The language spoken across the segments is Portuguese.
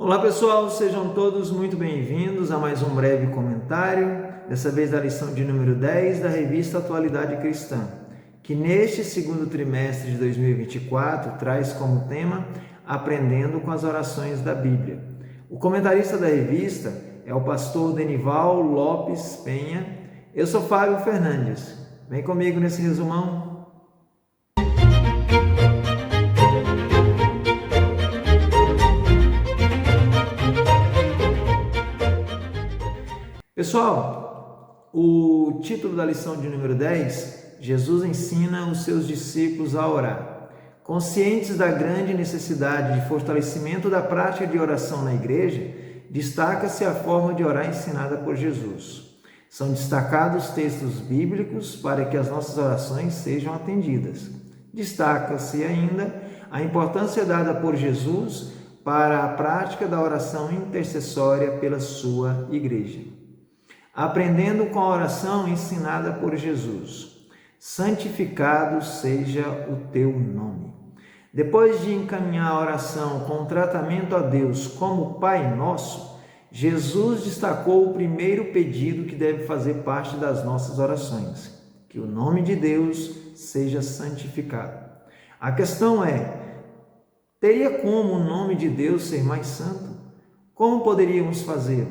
Olá pessoal, sejam todos muito bem-vindos a mais um breve comentário, dessa vez da lição de número 10 da revista Atualidade Cristã, que neste segundo trimestre de 2024 traz como tema Aprendendo com as Orações da Bíblia. O comentarista da revista é o pastor Denival Lopes Penha. Eu sou Fábio Fernandes. Vem comigo nesse resumão. Pessoal, o título da lição de número 10, Jesus ensina os seus discípulos a orar. Conscientes da grande necessidade de fortalecimento da prática de oração na igreja, destaca-se a forma de orar ensinada por Jesus. São destacados textos bíblicos para que as nossas orações sejam atendidas. Destaca-se ainda a importância dada por Jesus para a prática da oração intercessória pela sua igreja. Aprendendo com a oração ensinada por Jesus. Santificado seja o teu nome. Depois de encaminhar a oração com o tratamento a Deus como Pai Nosso, Jesus destacou o primeiro pedido que deve fazer parte das nossas orações: que o nome de Deus seja santificado. A questão é: teria como o nome de Deus ser mais santo? Como poderíamos fazê-lo?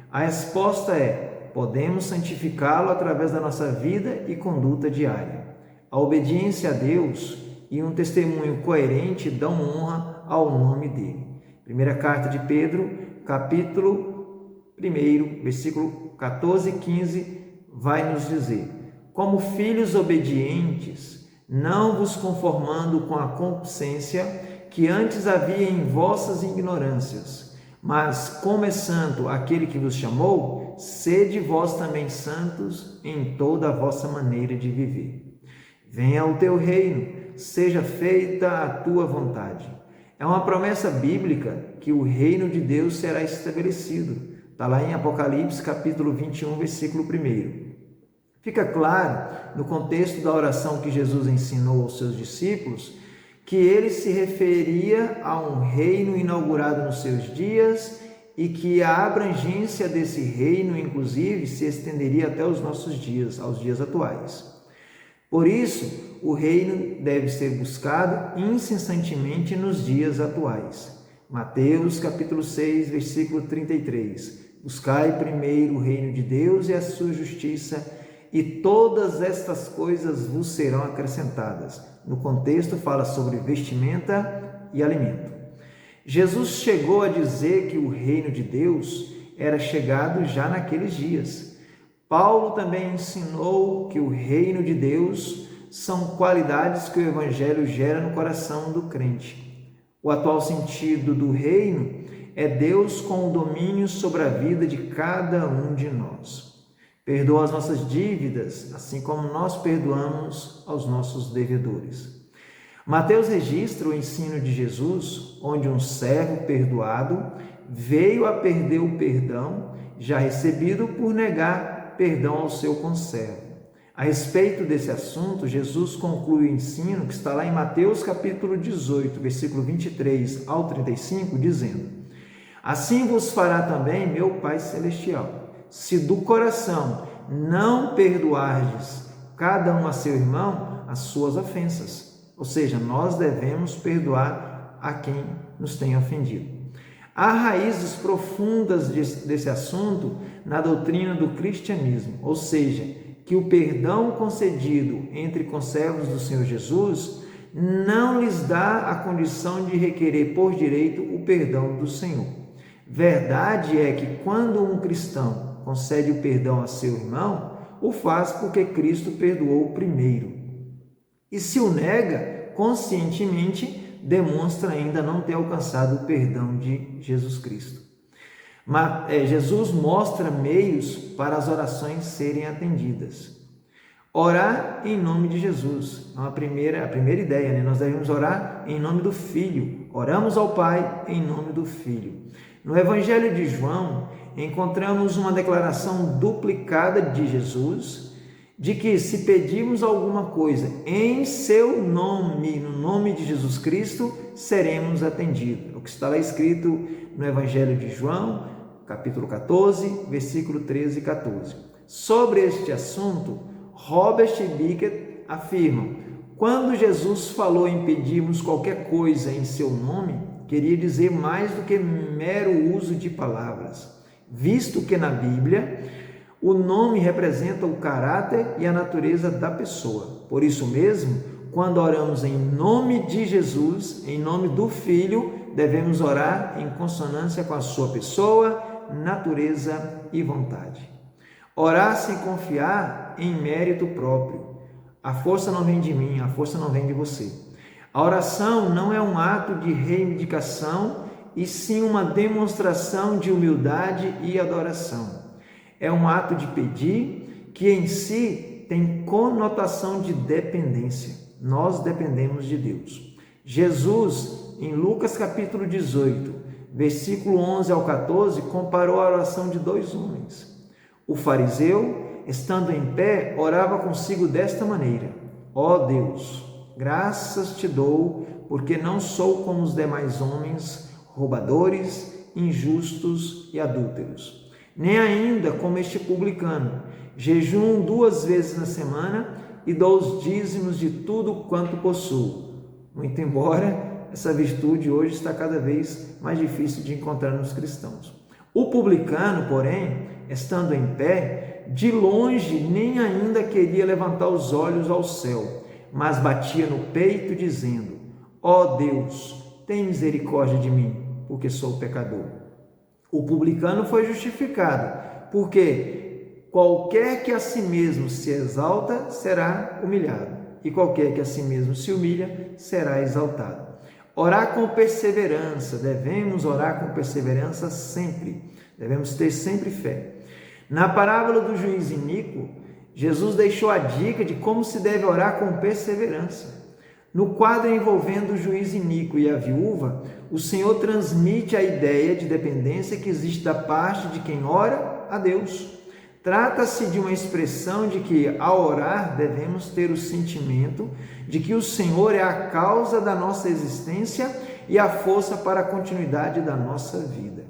A resposta é: podemos santificá-lo através da nossa vida e conduta diária. A obediência a Deus e um testemunho coerente dão honra ao nome dele. Primeira carta de Pedro, capítulo 1, versículo 14 e 15, vai nos dizer: como filhos obedientes, não vos conformando com a concupiscência que antes havia em vossas ignorâncias, mas como é santo aquele que vos chamou, sede vós também santos em toda a vossa maneira de viver. Venha o teu reino, seja feita a tua vontade. É uma promessa bíblica que o reino de Deus será estabelecido. Está lá em Apocalipse capítulo 21, versículo 1. Fica claro, no contexto da oração que Jesus ensinou aos seus discípulos, que ele se referia a um reino inaugurado nos seus dias e que a abrangência desse reino, inclusive, se estenderia até os nossos dias, aos dias atuais. Por isso, o reino deve ser buscado incessantemente nos dias atuais. Mateus capítulo 6, versículo 33. Buscai primeiro o reino de Deus e a sua justiça, e todas estas coisas vos serão acrescentadas. No contexto, fala sobre vestimenta e alimento. Jesus chegou a dizer que o reino de Deus era chegado já naqueles dias. Paulo também ensinou que o reino de Deus são qualidades que o Evangelho gera no coração do crente. O atual sentido do reino é Deus com o domínio sobre a vida de cada um de nós. Perdoa as nossas dívidas, assim como nós perdoamos aos nossos devedores. Mateus registra o ensino de Jesus, onde um servo perdoado veio a perder o perdão já recebido por negar perdão ao seu conservo. A respeito desse assunto, Jesus conclui o ensino que está lá em Mateus capítulo 18, versículo 23 ao 35, dizendo: assim vos fará também meu Pai Celestial, se do coração não perdoardes cada um a seu irmão as suas ofensas. Ou seja, nós devemos perdoar a quem nos tem ofendido. Há raízes profundas desse assunto na doutrina do cristianismo, ou seja, que o perdão concedido entre conservos do Senhor Jesus não lhes dá a condição de requerer por direito o perdão do Senhor. Verdade é que quando um cristão concede o perdão a seu irmão, o faz porque Cristo perdoou primeiro. E se o nega, conscientemente, demonstra ainda não ter alcançado o perdão de Jesus Cristo. Mas Jesus mostra meios para as orações serem atendidas. Orar em nome de Jesus. A primeira ideia, né? Nós devemos orar em nome do Filho. Oramos ao Pai em nome do Filho. No Evangelho de João, encontramos uma declaração duplicada de Jesus, de que se pedirmos alguma coisa em seu nome, no nome de Jesus Cristo, seremos atendidos. o que está lá escrito no Evangelho de João, capítulo 14, versículo 13 e 14. Sobre este assunto, Robert e Bickett afirmam: quando Jesus falou em pedirmos qualquer coisa em seu nome, queria dizer mais do que mero uso de palavras, visto que na Bíblia o nome representa o caráter e a natureza da pessoa. Por isso mesmo, quando oramos em nome de Jesus, em nome do Filho, devemos orar em consonância com a sua pessoa, natureza e vontade. Orar sem confiar em mérito próprio. A força não vem de mim, a força não vem de você. A oração não é um ato de reivindicação, e sim uma demonstração de humildade e adoração. É um ato de pedir que em si tem conotação de dependência. Nós dependemos de Deus. Jesus, em Lucas capítulo 18, versículo 11 ao 14, comparou a oração de dois homens. O fariseu, estando em pé, orava consigo desta maneira: ó Deus, graças te dou, porque não sou como os demais homens, roubadores, injustos e adúlteros, nem ainda como este publicano. Jejuo 2 vezes na semana e dou os dízimos de tudo quanto possuo. Muito embora essa virtude hoje está cada vez mais difícil de encontrar nos cristãos. O publicano, porém, estando em pé, de longe nem ainda queria levantar os olhos ao céu, mas batia no peito, dizendo: ó Deus, tem misericórdia de mim, porque sou pecador. O publicano foi justificado, porque qualquer que a si mesmo se exalta será humilhado, e qualquer que a si mesmo se humilha será exaltado. Orar com perseverança, devemos orar com perseverança sempre, devemos ter sempre fé. Na parábola do juiz iníquo, Jesus deixou a dica de como se deve orar com perseverança. No quadro envolvendo o juiz iníquo e a viúva, o Senhor transmite a ideia de dependência que existe da parte de quem ora a Deus. Trata-se de uma expressão de que, ao orar, devemos ter o sentimento de que o Senhor é a causa da nossa existência e a força para a continuidade da nossa vida.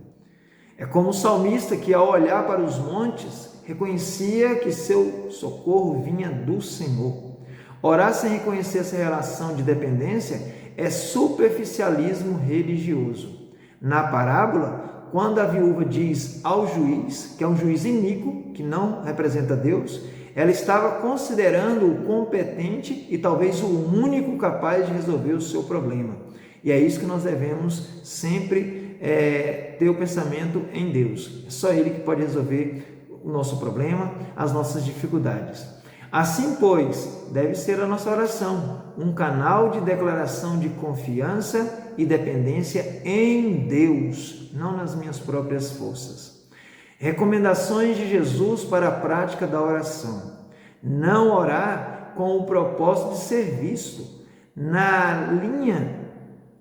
É como o salmista que, ao olhar para os montes, reconhecia que seu socorro vinha do Senhor. Orar sem reconhecer essa relação de dependência é superficialismo religioso. Na parábola, quando a viúva diz ao juiz, que é um juiz iníquo, que não representa Deus, ela estava considerando-o competente e talvez o único capaz de resolver o seu problema. E é isso que nós devemos sempre ter o pensamento em Deus. É só Ele que pode resolver o nosso problema, as nossas dificuldades. Assim, pois, deve ser a nossa oração, um canal de declaração de confiança e dependência em Deus, não nas minhas próprias forças. Recomendações de Jesus para a prática da oração. Não orar com o propósito de ser visto. Na linha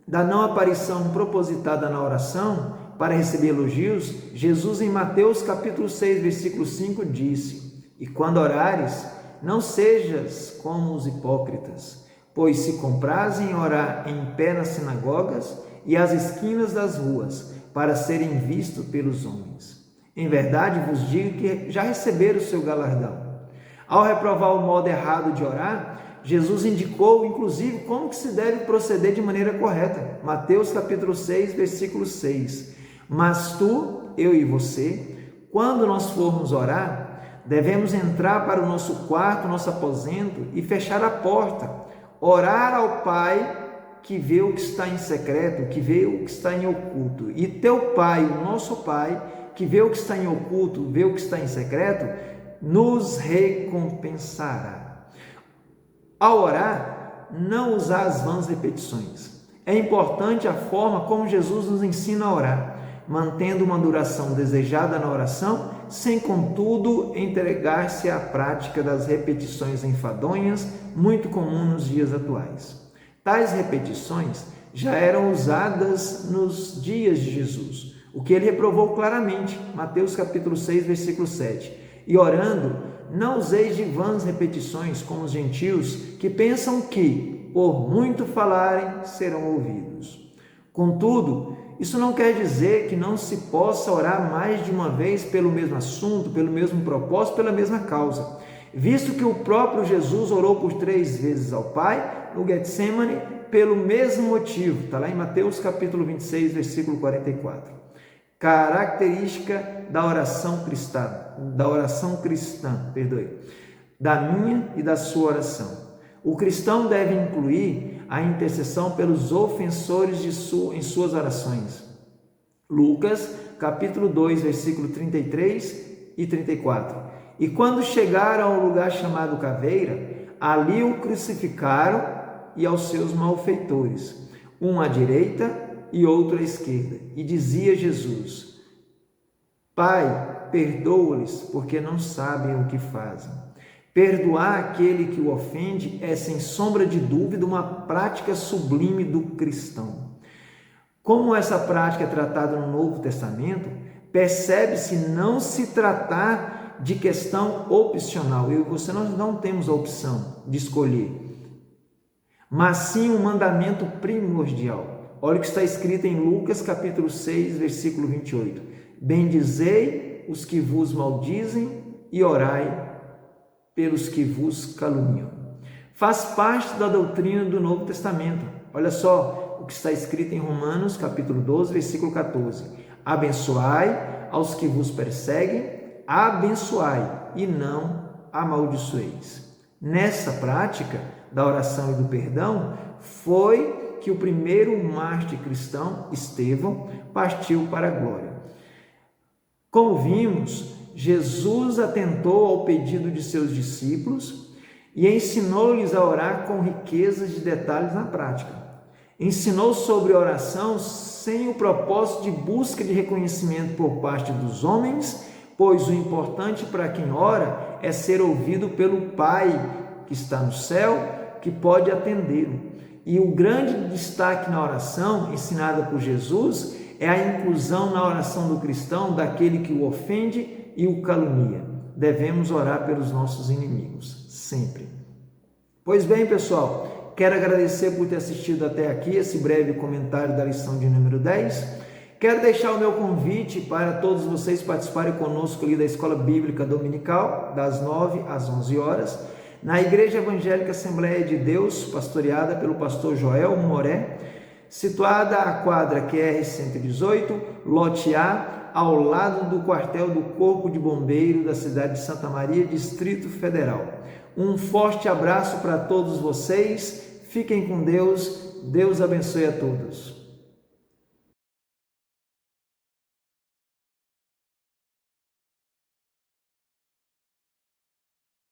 da não aparição propositada na oração para receber elogios, Jesus em Mateus capítulo 6, versículo 5 disse: e quando orares, não sejas como os hipócritas, pois se comprazem em orar em pé nas sinagogas e às esquinas das ruas, para serem vistos pelos homens. Em verdade vos digo que já receberam o seu galardão. Ao reprovar o modo errado de orar, Jesus indicou, inclusive, como que se deve proceder de maneira correta. Mateus capítulo 6, versículo 6. Mas tu, eu e você, quando nós formos orar, devemos entrar para o nosso quarto, nosso aposento e fechar a porta. Orar ao Pai que vê o que está em secreto, que vê o que está em oculto. E teu Pai, o nosso Pai, que vê o que está em oculto, vê o que está em secreto, nos recompensará. Ao orar, não usar as vãs repetições. É importante a forma como Jesus nos ensina a orar, mantendo uma duração desejada na oração, sem, contudo, entregar-se à prática das repetições enfadonhas, muito comum nos dias atuais. Tais repetições já eram usadas nos dias de Jesus, o que ele reprovou claramente, Mateus capítulo 6, versículo 7. E orando, não useis de vãs repetições como os gentios, que pensam que, por muito falarem, serão ouvidos. Contudo, Isso não quer dizer que não se possa orar mais de uma vez pelo mesmo assunto, pelo mesmo propósito, pela mesma causa, visto que o próprio Jesus orou por 3 vezes ao Pai no Getsemane pelo mesmo motivo. Está lá em Mateus capítulo 26, versículo 44. Característica da oração cristã, da minha e da sua oração. O cristão deve incluir a intercessão pelos ofensores em suas orações. Lucas, capítulo 2, versículo 33 e 34. E quando chegaram ao lugar chamado Caveira, ali o crucificaram e aos seus malfeitores, um à direita e outro à esquerda. E dizia Jesus: Pai, perdoa-lhes, porque não sabem o que fazem. Perdoar aquele que o ofende é, sem sombra de dúvida, uma prática sublime do cristão. Como essa prática é tratada no Novo Testamento, percebe-se não se tratar de questão opcional. Eu e você, nós não temos a opção de escolher, mas sim um mandamento primordial. Olha o que está escrito em Lucas capítulo 6, versículo 28. Bendizei os que vos maldizem e orai pelos que vos caluniam. Faz parte da doutrina do Novo Testamento. Olha só o que está escrito em Romanos, capítulo 12, versículo 14. Abençoai aos que vos perseguem, abençoai e não amaldiçoeis. Nessa prática da oração e do perdão, foi que o primeiro mártir cristão, Estevão, partiu para a glória. Como vimos, Jesus atentou ao pedido de seus discípulos e ensinou-lhes a orar com riquezas de detalhes na prática. Ensinou sobre oração sem o propósito de busca de reconhecimento por parte dos homens, pois o importante para quem ora é ser ouvido pelo Pai que está no céu, que pode atendê-lo. E o grande destaque na oração ensinada por Jesus é a inclusão na oração do cristão daquele que o ofende e o calunia. Devemos orar pelos nossos inimigos, sempre. Pois bem, pessoal, quero agradecer por ter assistido até aqui esse breve comentário da lição de número 10. Quero deixar o meu convite para todos vocês participarem conosco ali da Escola Bíblica Dominical, das 9 às 11 horas, na Igreja Evangélica Assembleia de Deus, pastoreada pelo pastor Joel Moré, situada à quadra QR 118, lote A, ao lado do quartel do Corpo de Bombeiro da cidade de Santa Maria, Distrito Federal. Um forte abraço para todos vocês, fiquem com Deus, Deus abençoe a todos.